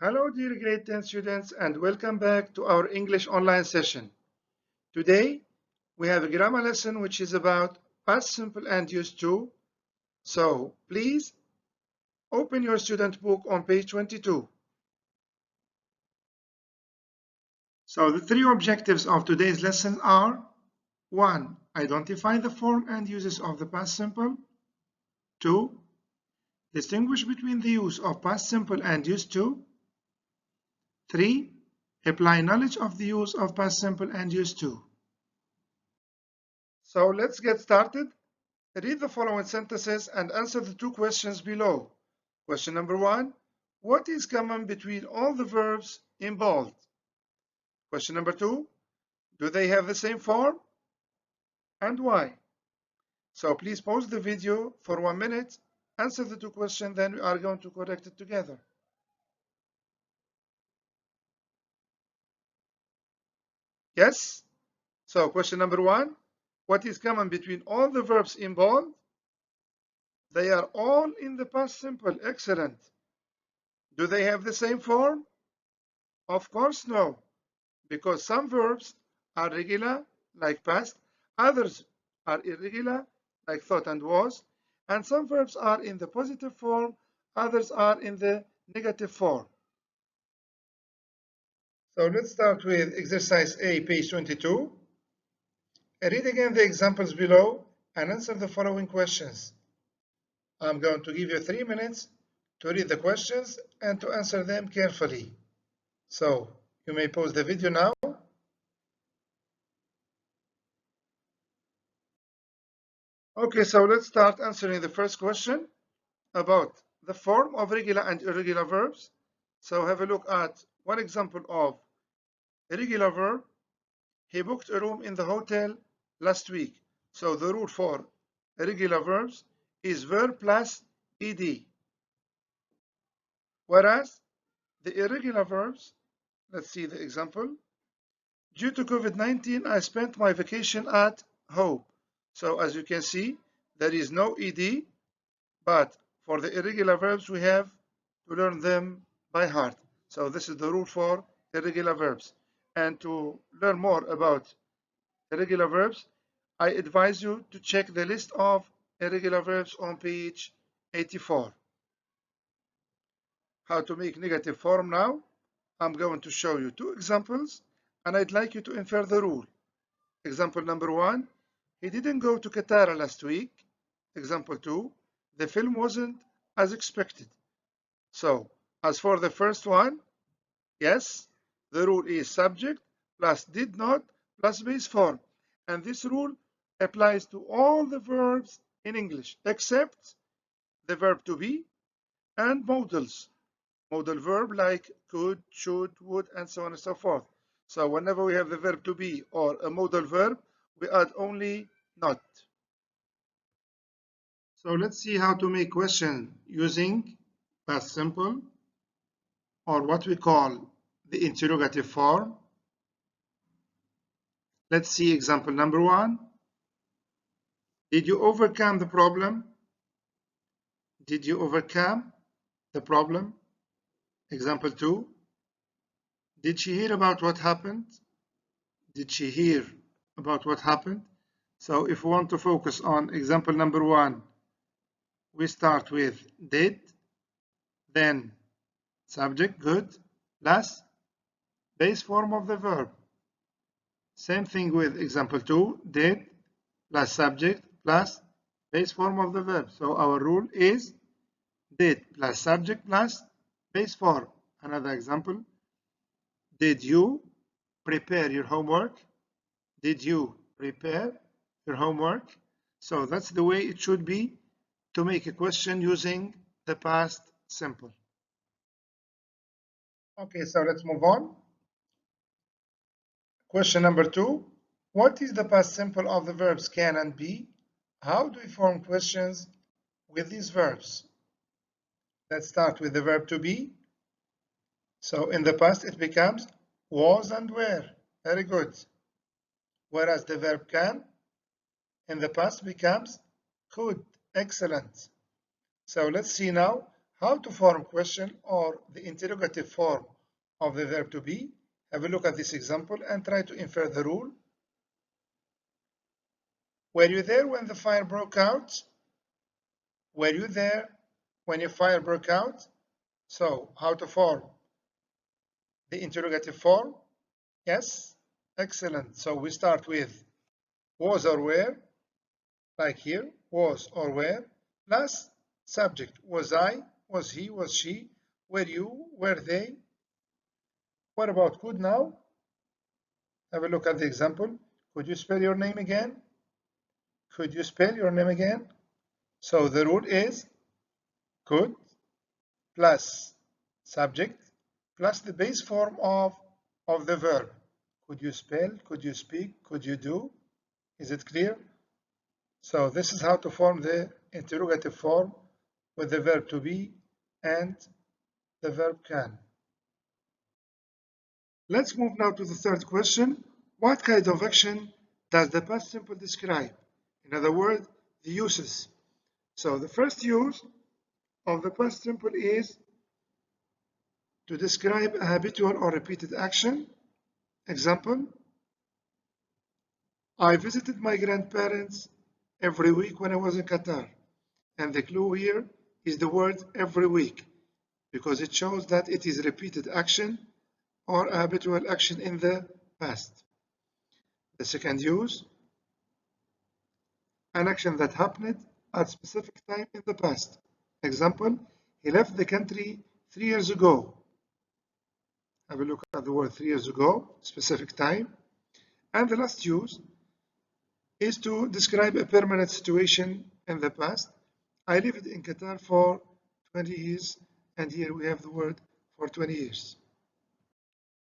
Hello dear grade 10 students and welcome back to our English online session. Today we have a grammar lesson which is about past simple and used to. So please open your student book on page 22. So the three objectives of today's lesson are: 1. Identify the form and uses of the past simple. 2. Distinguish between the use of past simple and used to. 3. Apply knowledge of the use of past simple and used to. So let's get started. Read the following sentences and answer the two questions below. Question number 1. What is common between all the verbs in bold? Question number 2. Do they have the same form? And why? So please pause the video for 1 minute, answer the two questions, then we are going to correct it together. Yes? So question number 1. What is common between all the verbs in bold? They are all in the past simple. Excellent. Do they have the same form? Of course, no, because some verbs are regular, like past, others are irregular, like thought and was, and some verbs are in the positive form, others are in the negative form. So let's start with exercise A, page 22. Read again the examples below and answer the following questions. I'm going to give you 3 minutes to read the questions and to answer them carefully. So you may pause the video now. Okay, so let's start answering the first question about the form of regular and irregular verbs. So have a look at one example of irregular verb. He booked a room in the hotel last week. So the rule for irregular verbs is verb plus ed. Whereas the irregular verbs, let's see the example. Due to COVID-19, I spent my vacation at home. So as you can see, there is no ed, but for the irregular verbs, we have to learn them by heart. So this is the rule for irregular verbs. And to learn more about irregular verbs, I advise you to check the list of irregular verbs on page 84. How to make negative form now? I'm going to show you two examples, and I'd like you to infer the rule. Example number 1, he didn't go to Qatar last week. Example 2, the film wasn't as expected. So, as for the first one, yes, the rule is subject plus did not plus base form. And this rule applies to all the verbs in English except the verb to be and modals. Modal verb like could, should, would, and so on and so forth. So whenever we have the verb to be or a modal verb, we add only not. So let's see how to make question using past simple, or what we call the interrogative form. Let's see example number 1. Did you overcome the problem? Did you overcome the problem? Example 2. Did she hear about what happened? Did she hear about what happened? So if we want to focus on example number 1, we start with did, then subject, good, plus base form of the verb. Same thing with example 2, did plus subject plus base form of the verb. So our rule is did plus subject plus base form. Another example, did you prepare your homework? Did you prepare your homework? So that's the way it should be to make a question using the past simple. Okay, so let's move on. Question number 2. What is the past simple of the verbs can and be? How do we form questions with these verbs? Let's start with the verb to be. So in the past it becomes was and were. Very good. Whereas the verb can in the past becomes could. Excellent. So let's see now How to form question or the interrogative form of the verb to be. Have a look at this example and try to infer the rule. Were you there when the fire broke out? Were you there when your fire broke out? So, how to form the interrogative form? Yes, excellent. So we start with was or were, like here, was or were, plus subject, was I, was he, was she, were you, were they. What about could now? Have a look at the example. Could you spell your name again? Could you spell your name again? So the rule is could plus subject plus the base form of the verb. Could you spell? Could you speak? Could you do? Is it clear? So this is how to form the interrogative form with the verb to be and the verb can. Let's move now to the third question. What kind of action does the past simple describe? In other words, the uses. So the first use of the past simple is to describe a habitual or repeated action. Example, I visited my grandparents every week when I was in Qatar. And the clue here is the word every week because it shows that it is repeated action or a habitual action in the past. The second use, an action that happened at specific time in the past. Example, he left the country 3 years ago. Have a look at the word 3 years ago, specific time. And the last use is to describe a permanent situation in the past. I lived in Qatar for 20 years, and here we have the word for 20 years.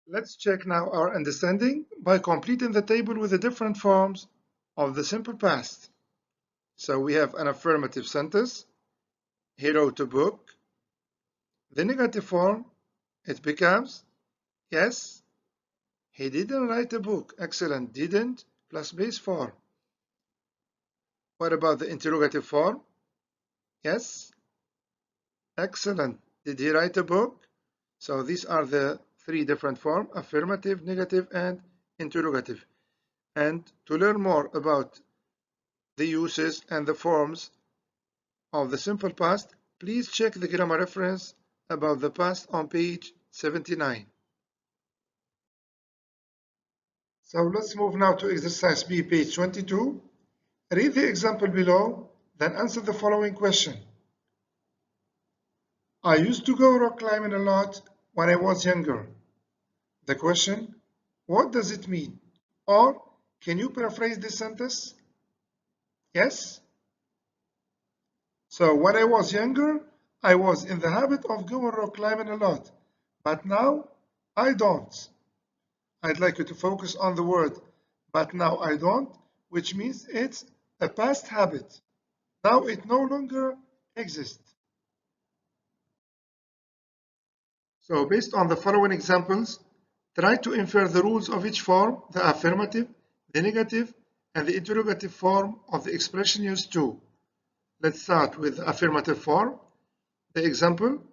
Let's check now our understanding by completing the table with the different forms of the simple past. So we have an affirmative sentence. He wrote a book. The negative form, it becomes yes, he didn't write a book. Excellent. Didn't plus base form. What about the interrogative form? Yes. Excellent. Did he write a book? So these are the three different forms: affirmative, negative, and interrogative. And to learn more about the uses and the forms of the simple past, please check the grammar reference about the past on page 79. So let's move now to exercise B, page 22. Read the example below, then answer the following question. I used to go rock climbing a lot when I was younger. The question, what does it mean? Or can you paraphrase this sentence? Yes? So when I was younger, I was in the habit of going rock climbing a lot, but now I don't. I'd like you to focus on the word, but now I don't, which means it's a past habit. Now it no longer exists. So based on the following examples, try to infer the rules of each form, the affirmative, the negative, and the interrogative form of the expression used to. Let's start with the affirmative form. The example,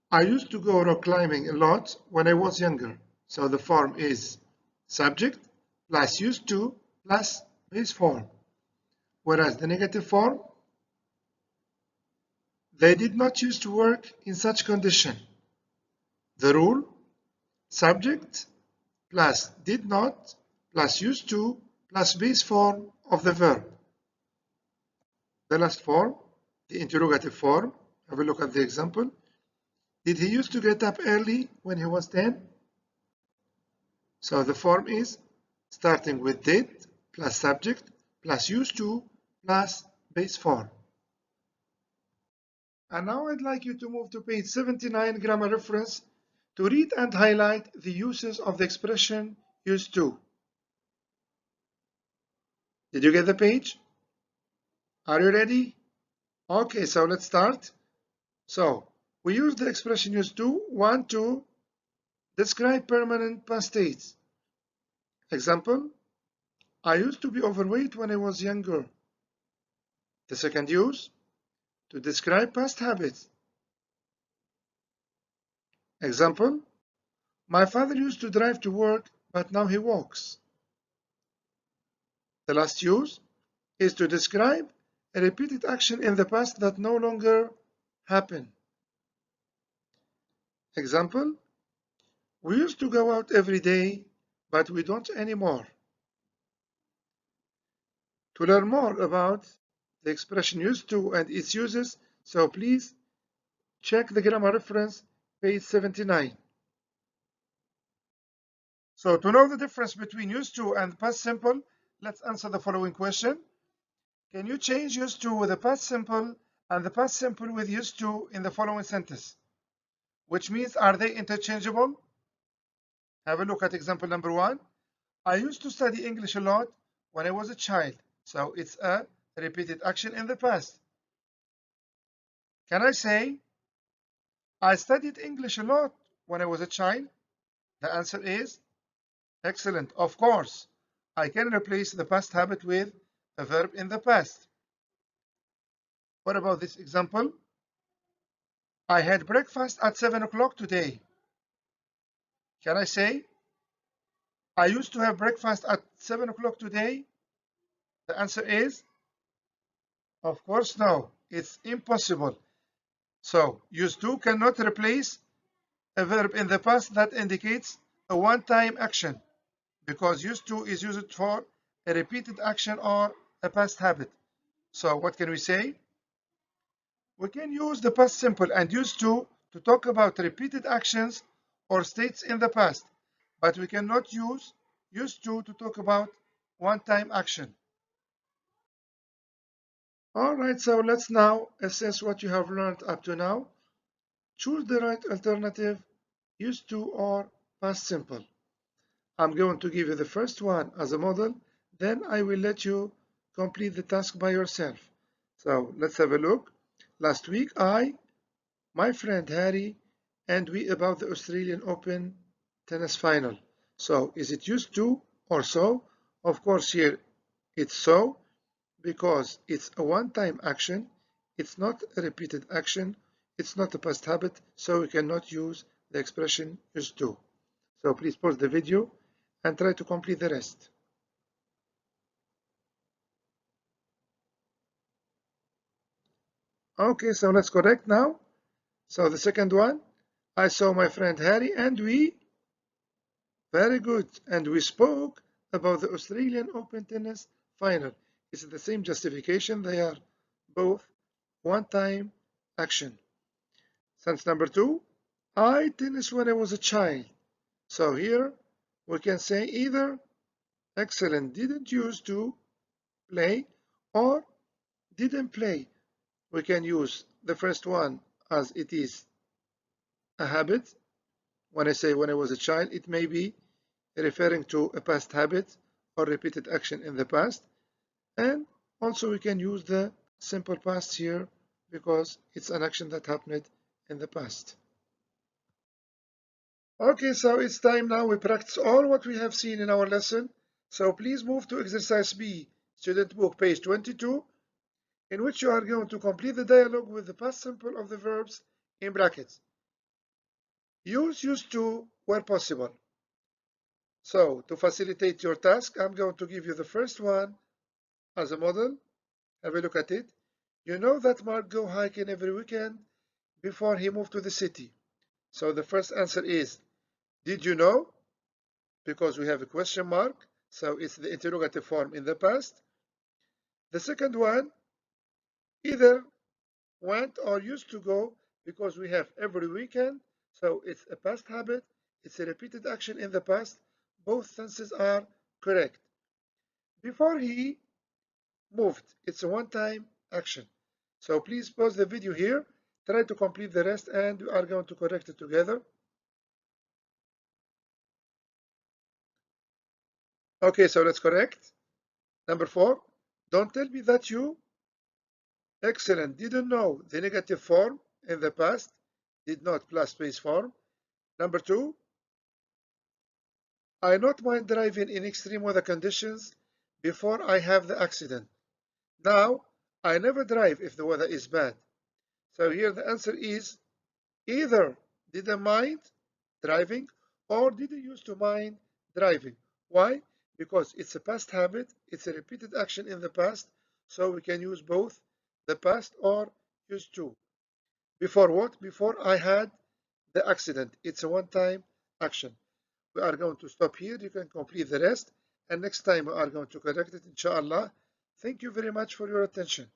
I used to go rock climbing a lot when I was younger. So the form is subject plus used to plus base form. Whereas the negative form, they did not used to work in such condition. The rule, subject plus did not plus used to plus base form of the verb. The last form, the interrogative form, have a look at the example. Did he used to get up early when he was 10? So the form is starting with did plus subject plus used to plus base form. And now I'd like you to move to page 79 grammar reference to read and highlight the uses of the expression used to. Did you get the page? Are you ready? Okay, so let's start. So we use the expression used to, one, to describe permanent past states. Example, I used to be overweight when I was younger. The second use, to describe past habits. Example, my father used to drive to work, but now he walks. The last use is to describe a repeated action in the past that no longer happened. Example, we used to go out every day, but we don't anymore. To learn more about the expression used to and its uses, so please check the grammar reference, page 79. So to know the difference between used to and past simple, let's answer the following question. Can you change used to with the past simple and the past simple with used to in the following sentence? Which means, are they interchangeable? Have a look at example number 1. I used to study English a lot when I was a child. So it's a repeated action in the past. Can I say, I studied English a lot when I was a child? The answer is excellent. Of course, I can replace the past habit with a verb in the past. What about this example? I had breakfast at 7 o'clock today. Can I say, I used to have breakfast at 7 o'clock today? The answer is, of course, no. It's impossible. So, used to cannot replace a verb in the past that indicates a one-time action, because used to is used for a repeated action or a past habit. So, what can we say? We can use the past simple and used to talk about repeated actions or states in the past, but we cannot use used to talk about one-time action. All right, so let's now assess what you have learned up to now. Choose the right alternative, used to or past simple. I'm going to give you the first one as a model, then I will let you complete the task by yourself. So let's have a look. Last week, my friend Harry, and we about the Australian Open tennis final. So is it used to or so? Of course, here it's so, because it's a one-time action. It's not a repeated action. It's not a past habit, so we cannot use the expression used to. So please pause the video and try to complete the rest. Okay, so let's correct now. So the second one, I saw my friend Harry and we, very good, and we spoke about the Australian Open tennis final. It's the same justification. They are both one-time action. Sentence number 2, I tennis when I was a child. So here we can say either excellent didn't used to play or didn't play. We can use the first one as it is a habit. When I say when I was a child, it may be referring to a past habit or repeated action in the past. And also we can use the simple past here because it's an action that happened in the past. Okay, so it's time now we practice all what we have seen in our lesson. So please move to exercise B, student book, page 22, in which you are going to complete the dialogue with the past simple of the verbs in brackets. Use used to where possible. So to facilitate your task, I'm going to give you the first one as a model. Have a look at it. You know that Mark go hiking every weekend before he moved to the city. So the first answer is, did you know? Because we have a question mark, so it's the interrogative form in the past. The second one, either went or used to go, because we have every weekend, so it's a past habit, it's a repeated action in the past. Both tenses are correct. Before he moved, it's a one-time action. So please pause the video here, try to complete the rest, and we are going to correct it together. Okay, so let's correct. Number 4, don't tell me that you, excellent, didn't know the negative form in the past, did not plus space form. Number 2, I not mind driving in extreme weather conditions before I have the accident. Now, I never drive if the weather is bad. So here the answer is either did I mind driving or did I used to mind driving. Why? Because it's a past habit, it's a repeated action in the past, so we can use both the past or used to. Before what? Before I had the accident. It's a one-time action. We are going to stop here. You can complete the rest. And next time we are going to correct it, inshallah. Thank you very much for your attention.